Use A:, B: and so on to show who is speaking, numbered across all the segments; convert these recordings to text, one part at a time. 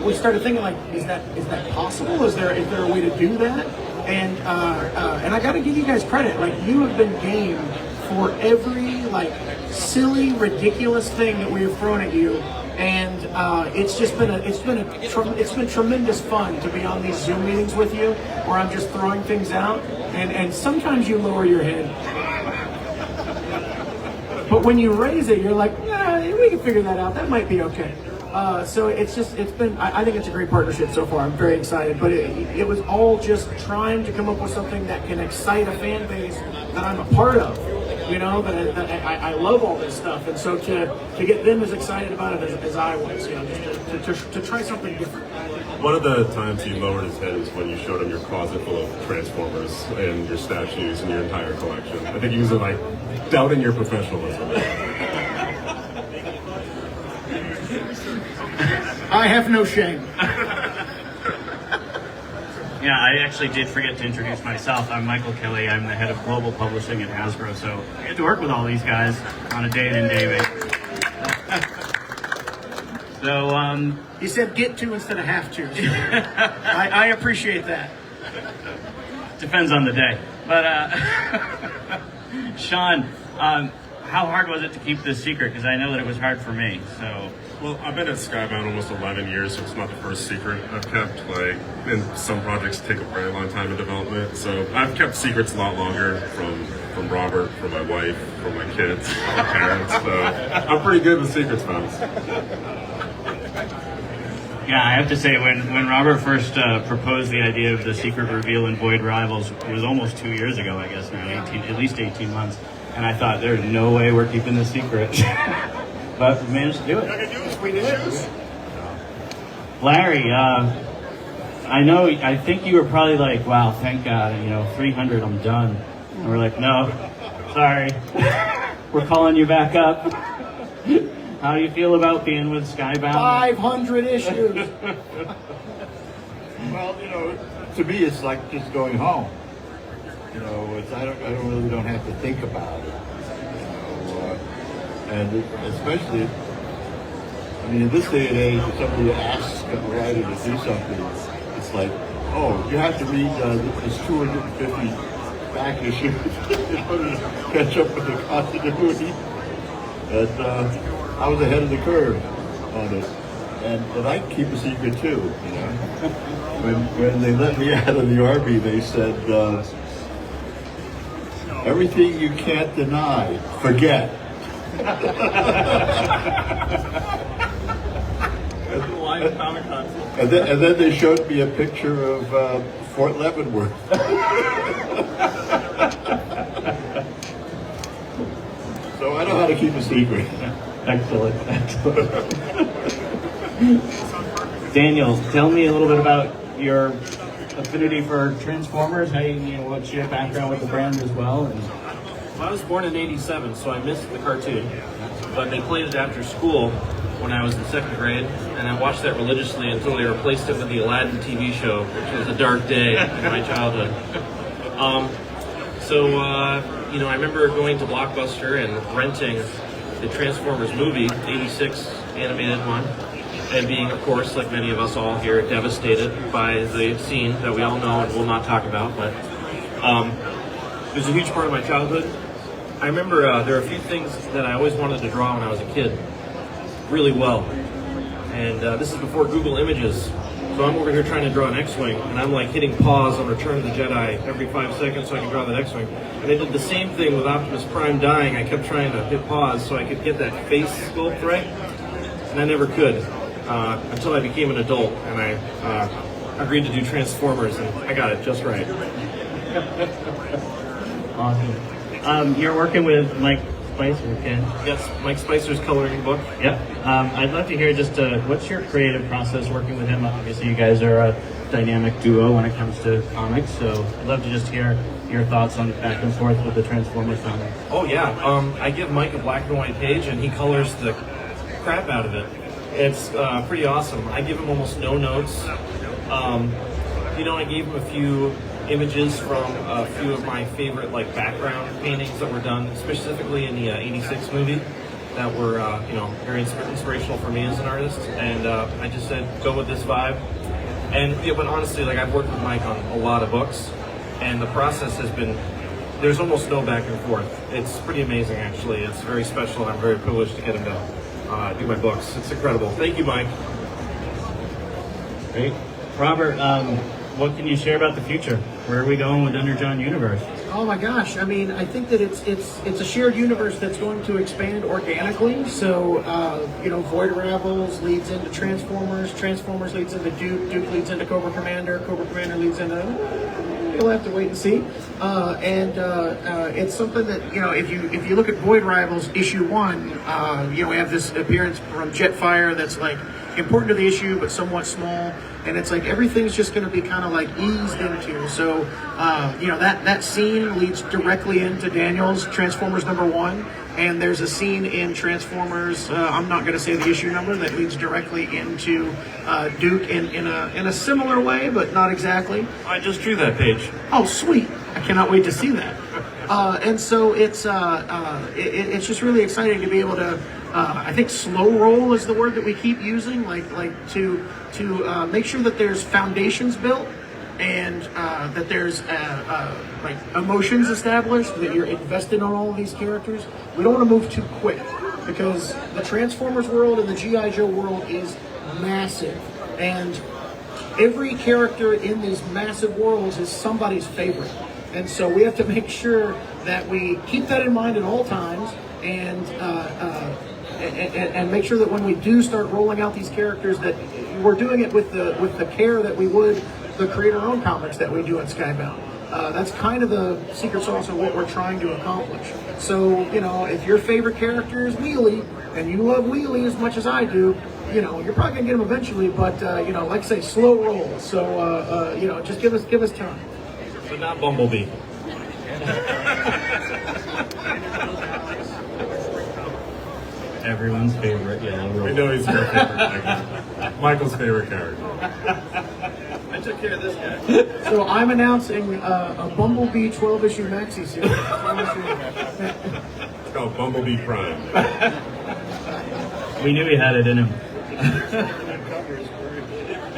A: we started thinking like, is that possible? Is there a way to do that? And I got to give you guys credit. Like, you have been game for every like silly, ridiculous thing that we have thrown at you. And it's been tremendous fun to be on these Zoom meetings with you, where I'm just throwing things out, and sometimes you lower your head, but when you raise it, you're like, yeah, we can figure that out. That might be okay. So I think it's a great partnership so far. I'm very excited, but it was all just trying to come up with something that can excite a fan base that I'm a part of. You know, that I love all this stuff, and so to get them as excited about it as I was, you know, just to try something different.
B: One of the times he lowered his head is when you showed him your closet full of Transformers and your statues and your entire collection. I think he was like doubting your professionalism.
A: I have no shame.
C: Yeah, I actually did forget to introduce myself. I'm Michael Kelly. I'm the head of global publishing at Hasbro, so I get to work with all these guys on a day-in and day-basis. So,
A: he said get to instead of have to. So I appreciate that.
C: Depends on the day. But, Sean, how hard was it to keep this secret? Because I know that it was hard for me, so...
B: Well, I've been at Skybound almost 11 years, so it's not the first secret I've kept. Like, and some projects take a very long time in development, so I've kept secrets a lot longer from Robert, from my wife, from my kids, from my parents. So I'm pretty good with secrets, folks.
C: Yeah, I have to say, when Robert first proposed the idea of the secret reveal in Void Rivals, it was almost 2 years ago, I guess now, at least 18 months, and I thought, there's no way we're keeping this secret. But we managed to do it. Larry, I think you were probably like, wow, thank God, 300, I'm done. And we're like, no, sorry, we're calling you back up. How do you feel about being with Skybound?
A: 500 issues.
D: Well, to me, it's like just going home. I don't have to think about it. And especially, in this day and age, if somebody asks a writer to do something, it's like, oh, you have to read this 250 back issues in order to catch up with the continuity. And I was ahead of the curve on it. And I keep a secret too, When they let me out of the Army, they said, everything you can't deny, forget. And then they showed me a picture of Fort Leavenworth. So I know how to keep a secret.
C: Excellent. Daniel, tell me a little bit about your affinity for Transformers. What's your background with the brand as well?
E: Well, I was born in '87, so I missed the cartoon. But they played it after school when I was in second grade, and I watched that religiously until they replaced it with the Aladdin TV show, which was a dark day in my childhood. I remember going to Blockbuster and renting the Transformers movie, '86 animated one, and being, of course, like many of us all here, devastated by the scene that we all know and will not talk about, but it was a huge part of my childhood. I remember there are a few things that I always wanted to draw when I was a kid really well. And this is before Google Images. So I'm over here trying to draw an X-Wing, and I'm like hitting pause on Return of the Jedi every 5 seconds so I can draw that X-Wing. And I did the same thing with Optimus Prime dying. I kept trying to hit pause so I could get that face sculpt right. And I never could until I became an adult, and I agreed to do Transformers, and I got it just right.
C: Awesome. You're working with Mike Spicer, Ken?
E: Yes, Mike Spicer's coloring book.
C: Yep. I'd love to hear just what's your creative process working with him? Obviously, you guys are a dynamic duo when it comes to comics, so I'd love to just hear your thoughts on back and forth with the Transformers comics.
E: Oh yeah, I give Mike a black and white page, and he colors the crap out of it. It's pretty awesome. I give him almost no notes. I gave him a few images from a few of my favorite background paintings that were done specifically in the '86 movie that were very inspirational for me as an artist, and I just said go with this vibe. And but honestly, like I've worked with Mike on a lot of books, and the process has been there's almost no back and forth. It's pretty amazing, actually. It's very special, and I'm very privileged to get him to do my books. It's incredible. Thank you, Mike.
C: Great. Robert, what can you share about the future? Where are we going with Underjohn Universe?
A: Oh my gosh! I mean, I think that it's a shared universe that's going to expand organically. So, Void Ravels leads into Transformers. Transformers leads into Duke. Duke leads into Cobra Commander. Cobra Commander leads into. You'll have to wait and see. It's something that if you look at Void Rivals issue 1, we have this appearance from Jetfire that's like important to the issue but somewhat small, and it's like everything's just going to be kind of like eased into. So that scene leads directly into Daniel's Transformers #1, and there's a scene in Transformers, I'm not going to say the issue number, that leads directly into Duke in a similar way, but not exactly.
E: I just drew that page.
A: Oh, sweet! I cannot wait to see that. And so it's just really exciting to be able to. I think slow roll is the word that we keep using, like to make sure that there's foundations built and that there's like emotions established, that you're invested on all of these characters. We don't want to move too quick because the Transformers world and the G.I. Joe world is massive, and every character in these massive worlds is somebody's favorite. And so we have to make sure that we keep that in mind at all times, and make sure that when we do start rolling out these characters, that we're doing it with the care that we would the creator-owned comics that we do at Skybound. That's kind of the secret sauce of what we're trying to accomplish. So, if your favorite character is Wheelie, and you love Wheelie as much as I do, you're probably gonna get him eventually. But like I say, slow roll. So, just give us time.
E: But not Bumblebee.
C: Everyone's favorite yellow
B: We
C: robot.
B: know he's your favorite. Michael's favorite character.
E: I took care of this guy.
A: So I'm announcing a Bumblebee 12-issue maxi series.
B: It's called Bumblebee Prime.
C: We knew he had it in him.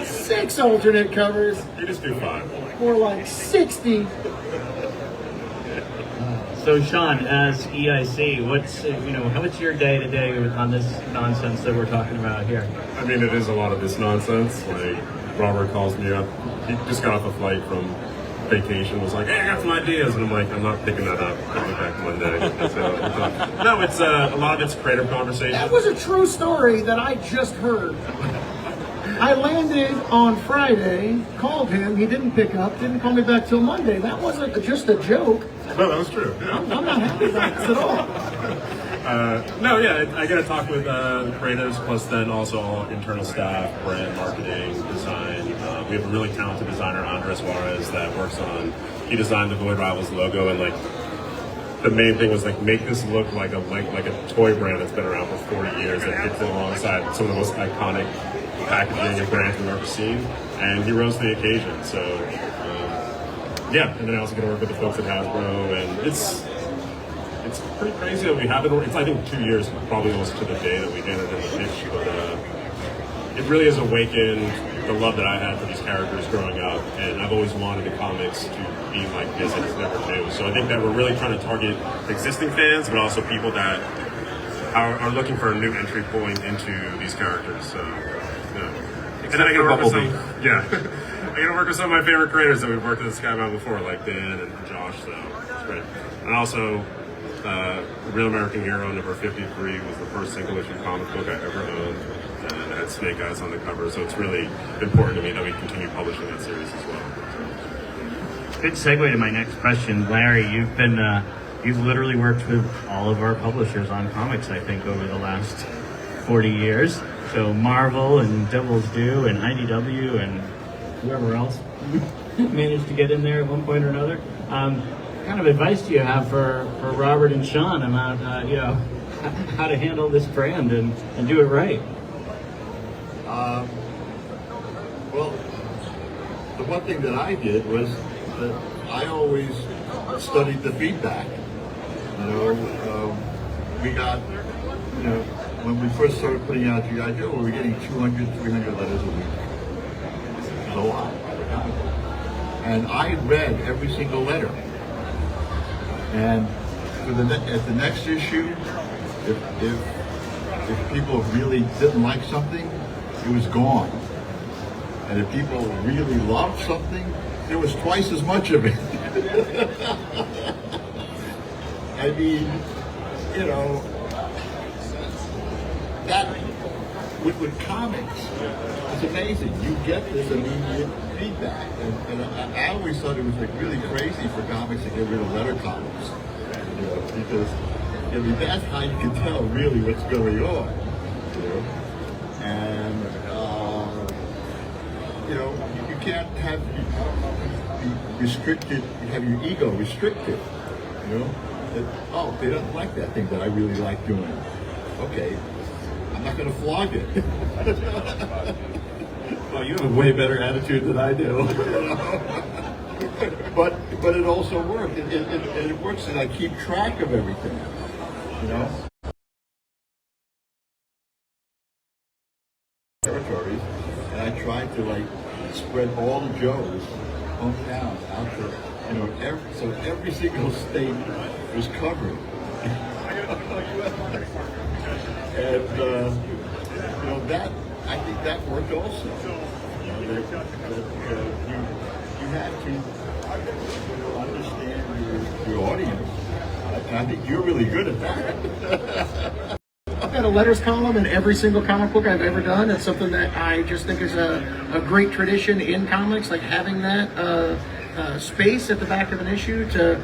A: 6 alternate covers,
B: You just do 5.
A: more like 60.
C: So Sean, as EIC, what's your day to day on this nonsense that we're talking about here?
B: I mean, it is a lot of this nonsense. Like, Robert calls me up. He just got off a flight from vacation, was like, hey, I got some ideas. And I'm like, I'm not picking that up. I'll be back Monday. So, no, it's a lot of it's creative conversation.
A: That was a true story that I just heard. I landed on Friday, called him, he didn't pick up, didn't call me back till Monday. That wasn't just a joke.
B: No, that was true. Yeah.
A: I'm not happy about this at all.
B: I get to talk with creatives, plus then also all internal staff, brand, marketing, design. We have a really talented designer, Andres Juarez, that works on. He designed the Void Rivals logo, and like the main thing was like make this look like a toy brand that's been around for 40 years that fits in alongside some of the most iconic packaging and brands we've ever seen. And he rose to the occasion. So and then I also get to work with the folks at Hasbro, and it's pretty crazy that we haven't. It's I think 2 years, probably almost to the day that we handed in the pitch, but it really has awakened the love that I had for these characters growing up, and I've always wanted the comics to be like this, and it's never new. So I think that we're really trying to target existing fans, but also people that are looking for a new entry point into these characters. So, and then I get to work with some, I get to work with some of my favorite creators that we've worked with at Skybound before, like Dan and Josh. So it's great. And also, Real American Hero number 53 was the first single issue comic book I ever owned, and it had Snake Eyes on the cover. So it's really important to me that we continue publishing that series as well.
C: Good segue to my next question, Larry. You've literally worked with all of our publishers on comics, I think, over the last 40 years. So Marvel and Devil's Due and IDW and whoever else managed to get in there at one point or another. What kind of advice do you have for Robert and Sean about how to handle this brand and do it right?
D: Well, the one thing that I did was that I always studied the feedback. We got you know, when we first started putting out G.I. Joe, we were getting 200, 300 letters a week. It was a lot. And I read every single letter. And for at the next issue, if people really didn't like something, it was gone. And if people really loved something, there was twice as much of it. I mean, you know, that with comics, it's amazing. You get this immediate feedback, and I always thought it was like really crazy for comics to get rid of letter columns, you know, because I mean that's how you can tell really what's going on, you know, and you know you can't have be restricted, have your ego restricted, you know. Oh, they don't like that thing that I really like doing. Okay, I'm not going to flog it.
F: Well, you have a way better attitude than I do.
D: but it also worked. It works, and I keep track of everything. You know. Territories, and I tried to like spread all the Joes, hometowns out to, you know, every single state was covered. And you know that I think that worked also. You know, you have to understand your audience, and I think you're really good at that.
A: I've got a letters column in every single comic book I've ever done. It's something that I just think is a great tradition in comics, like having that space at the back of an issue to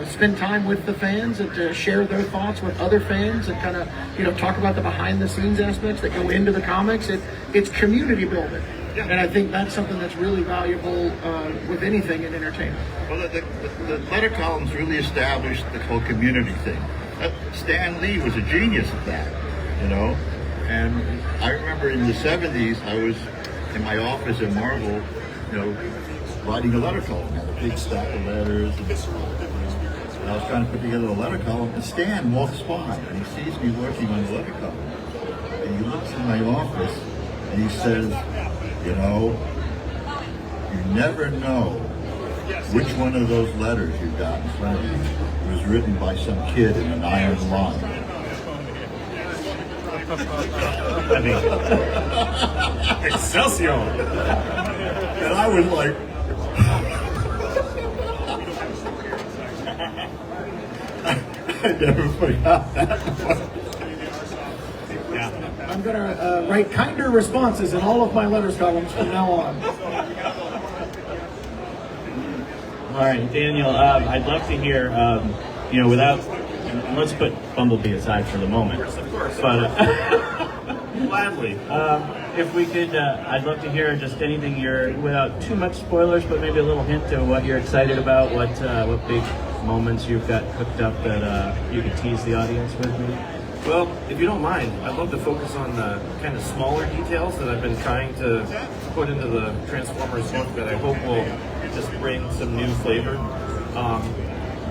A: spend time with the fans and to share their thoughts with other fans and kind of, you know, talk about the behind the scenes aspects that go into the comics. It's community building. Yeah. And I think that's something that's really valuable with anything in entertainment.
D: Well, the letter columns really established the whole community thing. Stan Lee was a genius at that, you know. And I remember in the 70s, I was in my office at Marvel, you know, writing a letter column. I had a big stack of letters. And I was trying to put together a letter column, and Stan walks by, and he sees me working on the letter column. And he looks in my office, and he says, you know, you never know which one of those letters you got in front of you was written by some kid in an iron line.
F: I mean, Excelsior!
D: And I was like, I never forgot that.
F: Yeah.
A: I'm going to write kinder responses in all of my letters columns from now on.
C: All right, Daniel, I'd love to hear, you know, without, let's put Bumblebee aside for the moment.
E: Of course.
C: But
E: Gladly.
C: if we could, I'd love to hear just anything without too much spoilers, but maybe a little hint to what you're excited about, what big moments you've got cooked up that you could tease the audience with me.
E: Well, if you don't mind, I'd love to focus on the kind of smaller details that I've been trying to put into the Transformers book that I hope will just bring some new flavor.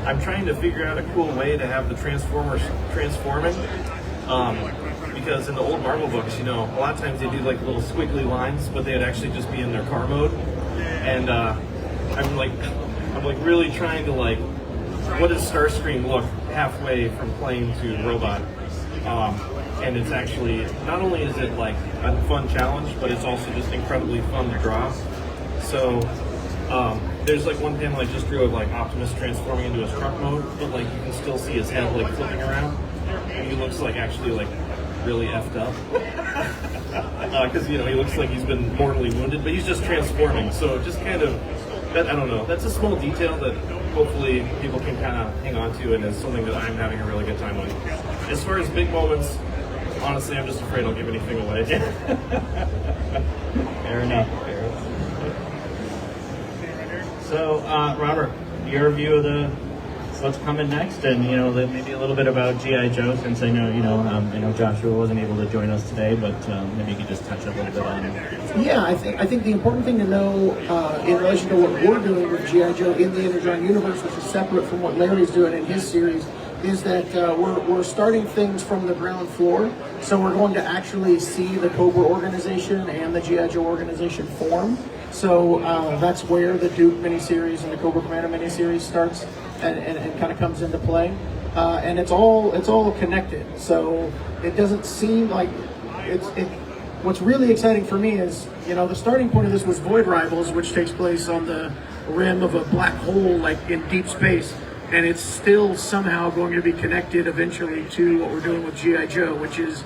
E: I'm trying to figure out a cool way to have the Transformers transforming. Because in the old Marvel books, you know, a lot of times they do like little squiggly lines, but they'd actually just be in their car mode. And I'm like really trying to like, what does Starscream look halfway from plane to robot? And it's actually, not only is it like a fun challenge, but it's also just incredibly fun to draw. So there's like one panel I just drew of like Optimus transforming into his truck mode, but like you can still see his head like flipping around. And he looks like actually like really effed up. Because you know, he looks like he's been mortally wounded, but he's just transforming. So just kind of, that, I don't know, that's a small detail that hopefully people can kind of hang on to, and is something that I'm having a really good time with. As far as big moments, honestly, I'm just afraid I'll give anything away.
C: Fair enough. So, Robert, your view of what's coming next, and you know, maybe a little bit about G.I. Joe, since I know I know Joshua wasn't able to join us today, but maybe you could just touch a little bit on it.
A: Yeah, I think the important thing to know in relation to what we're doing with G.I. Joe in the Energon universe, which is separate from what Larry's doing in his series, is that we're starting things from the ground floor. So we're going to actually see the Cobra organization and the G.I. Joe organization form. So that's where the Duke miniseries and the Cobra Commander miniseries starts and kind of comes into play. And it's all connected. So it doesn't seem like what's really exciting for me is, the starting point of this was Void Rivals, which takes place on the rim of a black hole, like in deep space. And it's still somehow going to be connected eventually to what we're doing with G.I. Joe, which is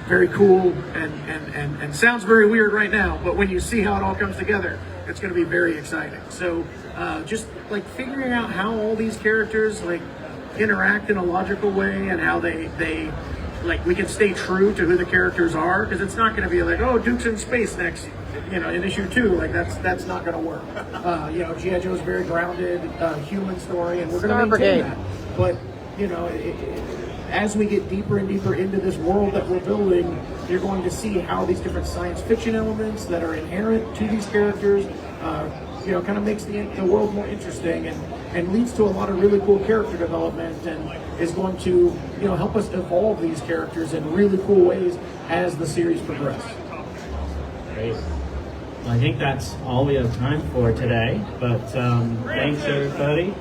A: very cool and sounds very weird right now. But when you see how it all comes together, it's going to be very exciting. So just like figuring out how all these characters like interact in a logical way and how they like we can stay true to who the characters are, because it's not going to be like, oh, Duke's in space next, in issue 2. Like that's not going to work. G.I. Joe is very grounded, human story, and we're going to maintain that. But as we get deeper and deeper into this world that we're building, you're going to see how these different science fiction elements that are inherent to these characters, kind of makes the world more interesting and leads to a lot of really cool character development, and is going to help us evolve these characters in really cool ways as the series progresses.
C: Great. Well, I think that's all we have time for today, but thanks everybody.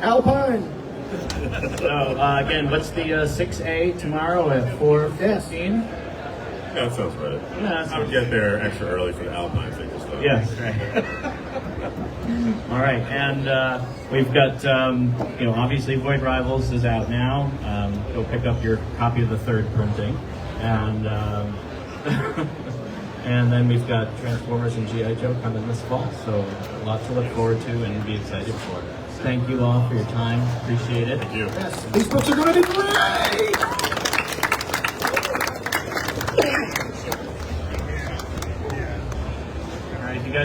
A: Alpine!
C: So again, what's the 6A tomorrow at 4:15?
B: That sounds right.
C: Yeah,
B: I would get there extra early for the Alpine figures, though.
C: Yes, right. All right, and we've got, obviously Void Rivals is out now. Go pick up your copy of the 3rd printing, and and then we've got Transformers and G.I. Joe coming this fall. So a lot to look forward to and be excited for. Thank you all for your time. Appreciate it.
B: Thank you.
A: Yes, these books are going to be great!